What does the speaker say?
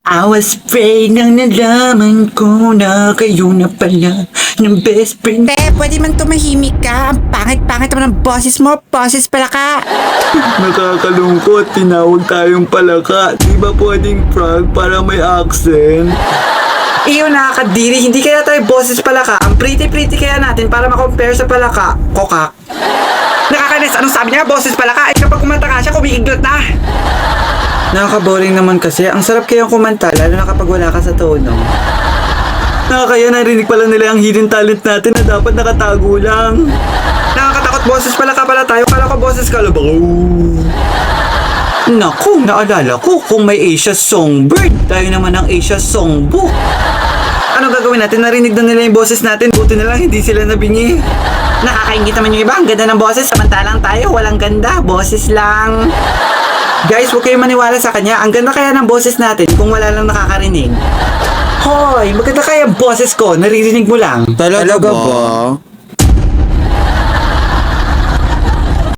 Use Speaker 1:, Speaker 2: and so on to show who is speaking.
Speaker 1: I was afraid nang nalaman ko na kayo na pala ng best friend.
Speaker 2: Pwede man tumahimik ka. Ang pangit-pangit naman ng boses mo. Boses pala ka.
Speaker 1: Nakakalungkot, tinawag tayong palaka. Di ba pwedeng prank para may accent? Iyo nakakadiri, hindi kaya tayo boses palaka. Ang pretty-pretty kaya natin para makompare sa palaka. Kokak. Nakakainis, anong sabi niya? Boses palaka. At kapag kumanta ka siya, kumikiglot na. Nakaka-boring naman kasi. Ang sarap kayang kumanta, lalo na kapag wala ka sa tono. Nakakaya narinig pala nila ang hidden talent natin na dapat nakatago lang. Nakakatakot, boses pala ka pala tayo. Kala ko boses ka, labaw. Naku, naalala ko kung may Asia Songbird. Tayo naman ang Asia Songbook. Ano gagawin natin? Narinig na nila yung boses natin. Buti na lang hindi sila nabingi. Nakakaingit naman yung iba. Ang ganda ng boses. Samantalang tayo, walang ganda. Boses lang. Guys, huwag kayong maniwala sa kanya. Ang ganda kaya ng boses natin kung wala lang nakakarinig. Hoy, maganda kaya ang boses ko. Naririnig mo lang.
Speaker 3: Talaga ba?